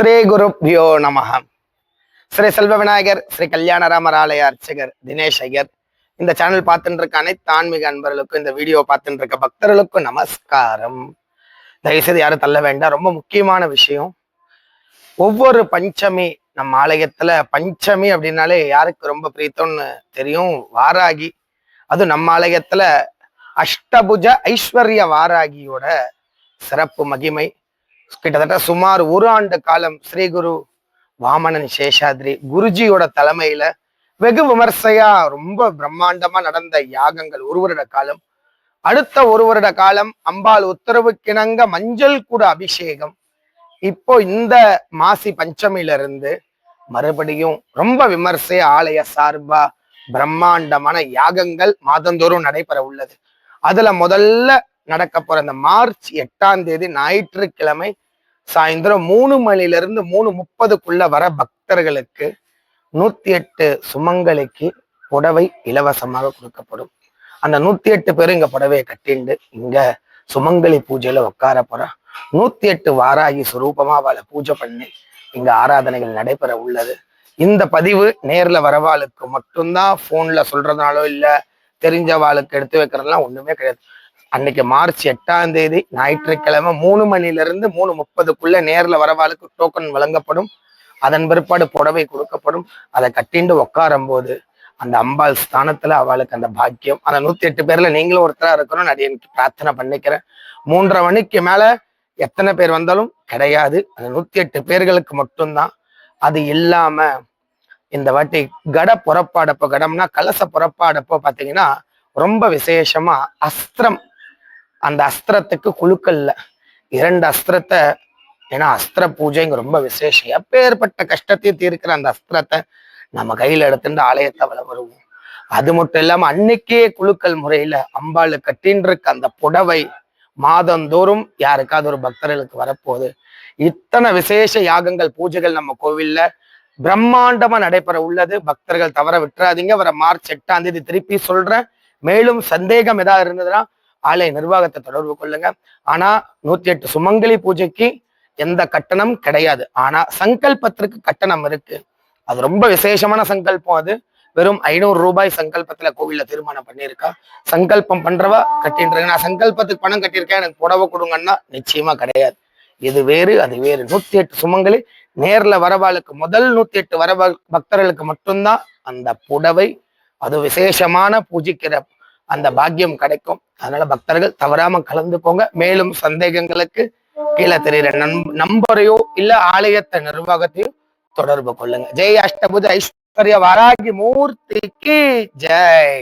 ஸ்ரீ குருப்யோ நமஹ. ஸ்ரீ செல்வ விநாயகர் ஸ்ரீ கல்யாணராமர் ஆலய அர்ச்சகர் தினேஷ் ஐயர். இந்த சேனல் பார்த்துட்டு இருக்க அனைத்து ஆன்மீக அன்பர்களுக்கும், இந்த வீடியோ பார்த்துட்டு இருக்க பக்தர்களுக்கும் நமஸ்காரம். தயவுசெய்து யாரும் தள்ள வேண்டாம், ரொம்ப முக்கியமான விஷயம். ஒவ்வொரு பஞ்சமி நம்ம ஆலயத்துல பஞ்சமி அப்படின்னாலே யாருக்கு ரொம்ப பிரித்தம்னு தெரியும்? வாராகி. அதுவும் நம்ம ஆலயத்துல அஷ்டபுஜ ஐஸ்வர்ய வாராகியோட சிறப்பு மகிமை. கிட்டத்தட்ட சுமார் ஒரு ஆண்டு காலம் ஸ்ரீ குரு வாமனன் சேஷாத்ரி குருஜியோட தலைமையில வெகு விமர்சையா ரொம்ப பிரம்மாண்டமா நடந்த யாகங்கள் ஒரு வருட காலம். அடுத்த ஒரு வருட காலம் அம்பாள் உத்தரவுக்கிணங்க மஞ்சள் கூட அபிஷேகம். இப்போ இந்த மாசி பஞ்சமியில இருந்து மறுபடியும் ரொம்ப விமர்சையா ஆலய சார்பா பிரம்மாண்டமான யாகங்கள் மாதந்தோறும் நடைபெற உள்ளது. அதுல முதல்ல நடக்க போற இந்த மார்ச் 8ஆம் தேதி ஞாயிற்றுக்கிழமை சாயந்தரம் 3 மணிலிருந்து 3:30க்குள்ள வர பக்தர்களுக்கு 108 சுமங்கலிக்கு புடவை இலவசமாக கொடுக்கப்படும். அந்த 108 பேரும் இங்க புடவையை கட்டிண்டு இங்க சுமங்கலி பூஜையில உட்கார போற 108 வாராகி சுரூபமா அவளை பூஜை பண்ணி இங்க ஆராதனைகள் நடைபெற உள்ளது. இந்த பதிவு நேர்ல வரவாளுக்கு மட்டும்தான். போன்ல சொல்றதுனாலோ இல்ல தெரிஞ்சவாளுக்கு எடுத்து வைக்கிறதுலாம் ஒண்ணுமே கிடையாது. அன்னைக்கு மார்ச் 8ஆம் தேதி ஞாயிற்றுக்கிழமை 3 மணிலிருந்து 3:30க்குள்ள நேர்ல வரவாளுக்கு டோக்கன் வழங்கப்படும். அதன் பிற்பாடு புடவை கொடுக்கப்படும். அதை கட்டிண்டு உட்காரும் போது அந்த அம்பாள் ஸ்தானத்துல அவளுக்கு அந்த பாக்கியம். அந்த 108 பேர்ல நீங்களும் ஒருத்தரா இருக்கணும். நான் எனக்கு பிரார்த்தனை பண்ணிக்கிறேன். 3:30 மணிக்கு மேல எத்தனை பேர் வந்தாலும் கிடையாது. அந்த 108 பேர்களுக்கு மட்டும்தான். அது இல்லாம இந்த வாட்டி கட புறப்பாடப்போ, கடம்னா கலச புறப்பாடப்போ பாத்தீங்கன்னா ரொம்ப விசேஷமா அஸ்திரம், அந்த அஸ்திரத்துக்கு குழுக்கள்ல 2 அஸ்திரத்தை, ஏன்னா அஸ்திர பூஜைங்க ரொம்ப விசேஷம். எப்பேற்பட்ட கஷ்டத்தையும் தீர்க்கிற அந்த அஸ்திரத்தை நம்ம கையில எடுத்துட்டு ஆலயத்தை வருவோம். அது மட்டும் இல்லாம அன்னைக்கே குழுக்கள் முறையில அம்பாளு கட்டின்னு இருக்க அந்த புடவை மாதந்தோறும் யாருக்காவது ஒரு பக்தர்களுக்கு வரப்போகுது. இத்தனை விசேஷ யாகங்கள் பூஜைகள் நம்ம கோவில்ல பிரம்மாண்டமா நடைபெற உள்ளது. பக்தர்கள் தவற விட்டுறாதீங்க. வர மார்ச் 8ஆம் தேதி திருப்பி சொல்றேன். மேலும் சந்தேகம் ஏதாவது இருந்ததுன்னா ஆலய நிர்வாகத்தை தொடர்பு கொள்ளுங்க. ஆனா 108 சுமங்கலி பூஜைக்கு எந்த கட்டணம் கிடையாது. ஆனா சங்கல்பத்திற்கு கட்டணம் இருக்கு. அது ரொம்ப விசேஷமான சங்கல்பம். அது வெறும் 500 ரூபாய் சங்கல்பத்துல கோவில்ல தீர்மானம் பண்ணியிருக்கா. சங்கல்பம் பண்றவா கட்டின்றீங்க. நான் சங்கல்பத்துக்கு பணம் கட்டியிருக்கேன், எனக்கு புடவை கொடுங்கன்னா நிச்சயமா கிடையாது. இது வேறு அது வேறு. 108 சுமங்கலி நேர்ல வரவாளுக்கு முதல் 108 பக்தர்களுக்கு மட்டும்தான் அந்த புடவை, அது விசேஷமான பூஜிக்கிற அந்த பாக்கியம் கிடைக்கும். அதனால பக்தர்கள் தவறாம கலந்துக்கோங்க. மேலும் சந்தேகங்களுக்கு கீழே தெரியுற நம்பரையோ இல்ல ஆலயத்தை நிர்வாகத்தையும் தொடர்பு கொள்ளுங்க. ஜெய் அஷ்டபுஜ ஐஸ்வர்ய வாராகி மூர்த்திக்கு ஜெய்.